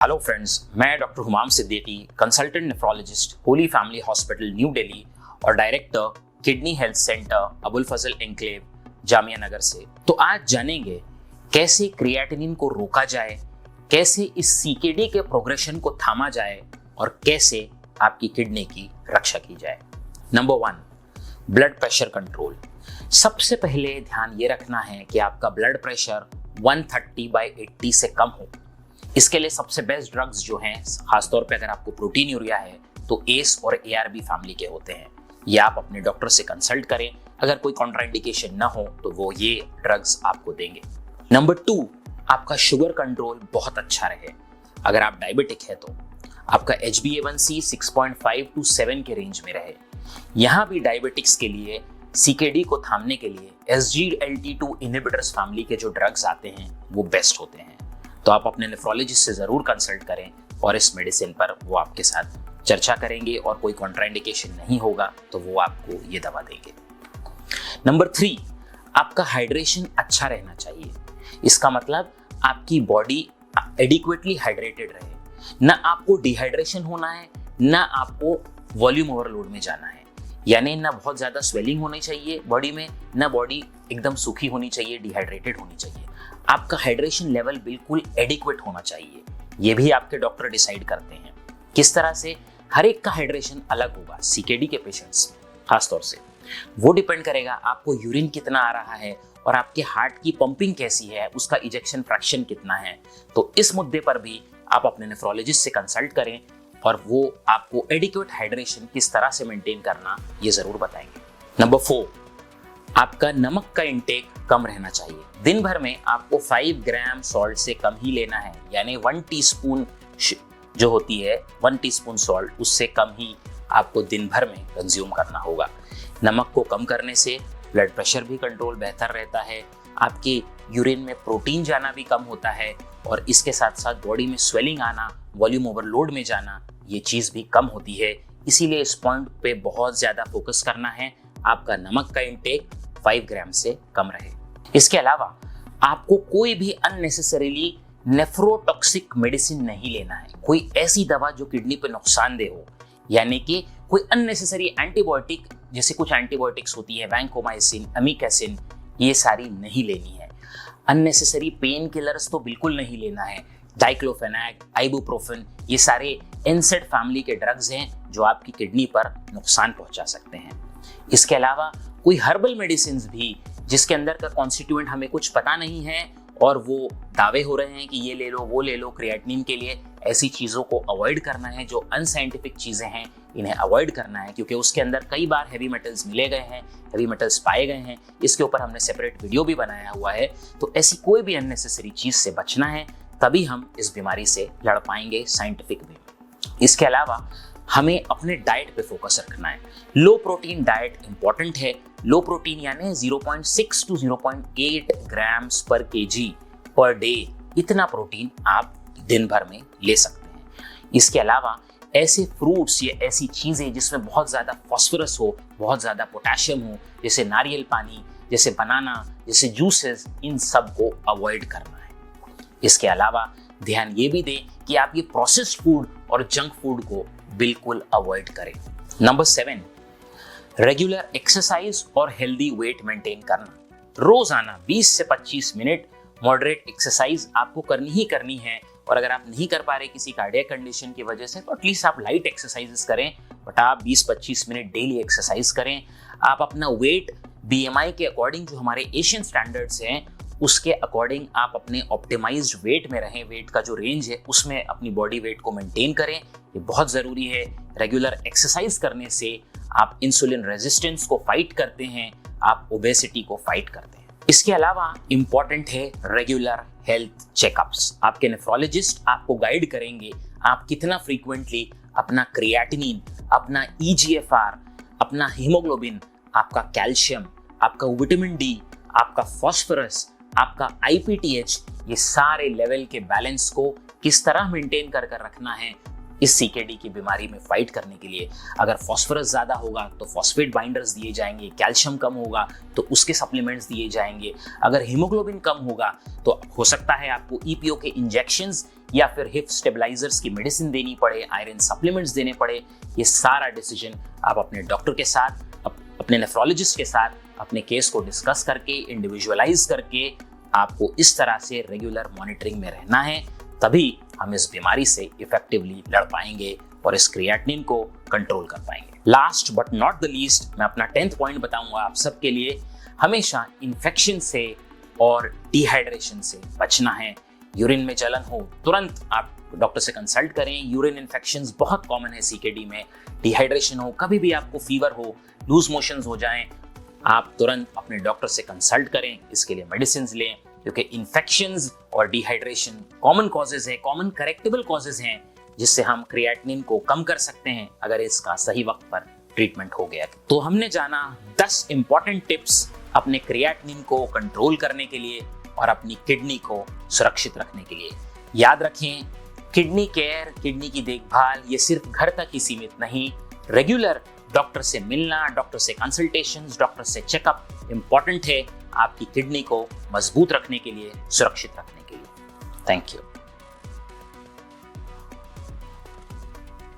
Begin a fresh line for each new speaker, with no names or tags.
Hello friends, मैं doctor Humam Siddiqui, consultant nephrologist, holy family hospital new Delhi और director kidney health centre Abul Fazal enclave Jamia Nagar से। तो आज जानेंगे कैसे क्रिएटिनिन को रोका जाए, कैसे इस सीकेडी के प्रोग्रेशन को थामा जाए और कैसे आपकी किडनी की रक्षा की जाए। Number 1, blood pressure control. सबसे पहले ध्यान ये रखना है कि आपका ब्लड प्रेशर 130/80 से कम हो। इसके लिए सबसे बेस्ट ड्रग्स जो हैं, खासतौर पे अगर आपको प्रोटीन यूरिया है तो एस और एआरबी फैमिली के होते हैं। ये आप अपने डॉक्टर से कंसल्ट करें। अगर कोई कॉन्ट्राइंडिकेशन ना हो तो वो ये ड्रग्स आपको देंगे। नंबर 2, आपका शुगर कंट्रोल बहुत अच्छा रहे। अगर आप डायबिटिक है तो आपका HbA1c 6.5 to 7 के रेंज में रहे। यहाँ भी डायबिटिक्स के लिए सीकेडी को थामने के लिए SGLT2 इनहिबिटर्स फैमिली के जो ड्रग्स आते हैं वो बेस्ट होते हैं। तो आप अपने नेफ्रोलॉजिस्ट से जरूर कंसल्ट करें और इस मेडिसिन पर वो आपके साथ चर्चा करेंगे और कोई कॉन्ट्राइंडिकेशन नहीं होगा तो वो आपको ये दवा देंगे। नंबर 3, आपका हाइड्रेशन अच्छा रहना चाहिए। इसका मतलब आपकी बॉडी एडिक्वेटली हाइड्रेटेड रहे। ना आपको डिहाइड्रेशन होना है, ना आपको वॉल्यूम ओवरलोड में जाना है। यानी ना बहुत ज्यादा स्वेलिंग होनी चाहिए बॉडी में, ना बॉडी एकदम सूखी होनी चाहिए, डिहाइड्रेटेड होनी चाहिए। आपका हाइड्रेशन लेवल बिल्कुल एडिक्वेट होना चाहिए। ये भी आपके डॉक्टर डिसाइड करते हैं। किस तरह से, हर एक का हाइड्रेशन अलग होगा सीकेडी के पेशेंट्स में खासतौर से। वो डिपेंड करेगा आपको यूरिन कितना आ रहा है और आपके हार्ट की पंपिंग कैसी है, उसका इजेक्शन फ्रैक्शन कितना है। तो इस मुद्दे पर भी आप अपने नेफ्रोलॉजिस्ट से कंसल्ट करें और वो आपको एडिक्वेट हाइड्रेशन किस तरह से मेंटेन करना ये जरूर बताएंगे। नंबर 4, आपका नमक का इंटेक कम रहना चाहिए। दिन भर में आपको 5 ग्राम सॉल्ट से कम ही लेना है। यानी 1 टीस्पून जो होती है 1 टीस्पून सॉल्ट, उससे कम ही आपको दिन भर में कंज्यूम करना होगा। नमक को कम करने से ब्लड प्रेशर भी कंट्रोल बेहतर रहता है, आपके यूरिन में प्रोटीन जाना भी कम होता है और इसके साथ साथ बॉडी में स्वेलिंग आना, वॉल्यूम ओवरलोड में जाना, ये चीज़ भी कम होती है। इसीलिए इस पॉइंट पे बहुत ज़्यादा फोकस करना है। आपका नमक का इंटेक 5 ग्राम से कम रहे। इसके अलावा आपको कोई भी अननेसेसरीली नेफ्रोटॉक्सिक मेडिसिन नहीं लेना है। कोई ऐसी दवा जो किडनी पे नुकसानदेह हो, यानी कि कोई अननेसेसरी एंटीबायोटिक, जैसे कुछ एंटीबायोटिक्स होती है वैंकोमाइसिन, अमीकैसिन, ये सारी नहीं लेनी है। अननेसेसरी पेन किलर्स तो बिल्कुल नहीं लेना है। डाइक्लोफेनाक, आइबुप्रोफेन, ये सारे एनसेड फैमिली के ड्रग्स हैं जो आपकी किडनी पर नुकसान पहुंचा सकते हैं। इसके अलावा कोई हर्बल मेडिसिन भी जिसके अंदर का कॉन्स्टिट्यूएंट हमें कुछ पता नहीं है और वो दावे हो रहे हैं कि ये ले लो वो ले लो क्रिएटिनिन के लिए, ऐसी चीज़ों को अवॉइड करना है। जो अनसाइंटिफिक चीज़ें हैं इन्हें अवॉइड करना है, क्योंकि उसके अंदर कई बार हैवी मेटल्स मिले गए हैं, हैवी मेटल्स पाए गए हैं। इसके ऊपर हमने सेपरेट वीडियो भी बनाया हुआ है। तो ऐसी कोई भी अननेसेसरी चीज़ से बचना है, तभी हम इस बीमारी से लड़ पाएंगे साइंटिफिक वे में। इसके अलावा हमें अपने डाइट पे फोकस रखना है। लो प्रोटीन डाइट इंपॉर्टेंट है। लो प्रोटीन यानी 0.6 to 0.8 ग्राम्स पर केजी पर डे, इतना प्रोटीन आप दिन भर में ले सकते हैं। इसके अलावा ऐसे फ्रूट्स या ऐसी चीज़ें जिसमें बहुत ज़्यादा फॉस्फोरस हो, बहुत ज़्यादा पोटेशियम हो, जैसे नारियल पानी, जैसे बनाना, जैसे जूसेस, इन सब को अवॉइड करना है। इसके अलावा ध्यान ये भी दें कि आप ये प्रोसेस्ड फूड और जंक फूड को बिल्कुल अवॉइड करें। नंबर 7, रेगुलर एक्सरसाइज और हेल्दी वेट मेंटेन करना। रोजाना 20 से 25 मिनट मॉडरेट एक्सरसाइज आपको करनी ही करनी है। और अगर आप नहीं कर पा रहे किसी कार्डियक कंडीशन की वजह से, तो एटलीस्ट आप लाइट एक्सरसाइजेस करें, बट आप 20-25 मिनट डेली एक्सरसाइज करें। आप अपना वेट BMI के अकॉर्डिंग, जो हमारे एशियन स्टैंडर्ड्स हैं उसके अकॉर्डिंग आप अपने ऑप्टिमाइज्ड वेट में रहें। वेट का जो रेंज है उसमें अपनी बॉडी वेट को मेंटेन करें, ये बहुत ज़रूरी है। रेगुलर एक्सरसाइज करने से आप इंसुलिन रेजिस्टेंस को फाइट करते हैं, आप ओबेसिटी को फाइट करते हैं। इसके अलावा इम्पॉर्टेंट है रेगुलर हेल्थ चेकअप्स। आपके नेफ्रोलॉजिस्ट आपको गाइड करेंगे आप कितना फ्रीक्वेंटली अपना क्रिएटिनिन, अपना EGFR, अपना हीमोग्लोबिन, आपका कैल्शियम, आपका विटामिन D, आपका फॉस्फोरस, आपका IPTH, ये सारे लेवल के बैलेंस को किस तरह मेंटेन कर रखना है इस सीकेडी की बीमारी में फाइट करने के लिए। अगर फॉस्फोरस ज़्यादा होगा तो फॉस्फेट बाइंडर्स दिए जाएंगे, कैल्शियम कम होगा तो उसके सप्लीमेंट्स दिए जाएंगे। अगर हीमोग्लोबिन कम होगा तो हो सकता है आपको EPO के इंजेक्शंस या फिर हिप स्टेबलाइजर्स की मेडिसिन देनी पड़े, आयरन सप्लीमेंट्स देने पड़े, ये सारा डिसीजन आप अपने डॉक्टर के साथ, अपने नेफ्रोलॉजिस्ट के साथ अपने केस को डिस्कस करके, इंडिविजुअलाइज करके आपको इस तरह से रेगुलर मॉनिटरिंग में रहना है। तभी हम इस बीमारी से इफेक्टिवली लड़ पाएंगे और इस क्रिएटिनिन को कंट्रोल कर पाएंगे। Last but not the least, मैं अपना 10th पॉइंट बताऊंगा आप सबके लिए। हमेशा इन्फेक्शन से और डिहाइड्रेशन से बचना है। यूरिन में जलन हो, तुरंत आप डॉक्टर से कंसल्ट करें। यूरिन इन्फेक्शंस बहुत कॉमन है सीकेडी में। डिहाइड्रेशन हो, कभी भी आपको फीवर हो, लूज मोशंस हो जाएं, आप तुरंत अपने डॉक्टर से कंसल्ट करें, इसके लिए मेडिसिन लें, क्योंकि इन्फेक्शंस और डिहाइड्रेशन कॉमन कॉजेज है, कॉमन करेक्टेबल कॉजेज हैं, जिससे हम क्रिएटिनिन को कम कर सकते हैं अगर इसका सही वक्त पर ट्रीटमेंट हो गया। तो हमने जाना 10 इंपॉर्टेंट टिप्स अपने क्रिएटिनिन को कंट्रोल करने के लिए और अपनी किडनी को सुरक्षित रखने के लिए। याद रखें, किडनी केयर, किडनी की देखभाल ये सिर्फ घर तक ही सीमित नहीं। रेगुलर डॉक्टर से मिलना, डॉक्टर से कंसल्टेशंस, डॉक्टर से चेकअप इंपॉर्टेंट है आपकी किडनी को मजबूत रखने के लिए, सुरक्षित रखने के लिए। Thank you.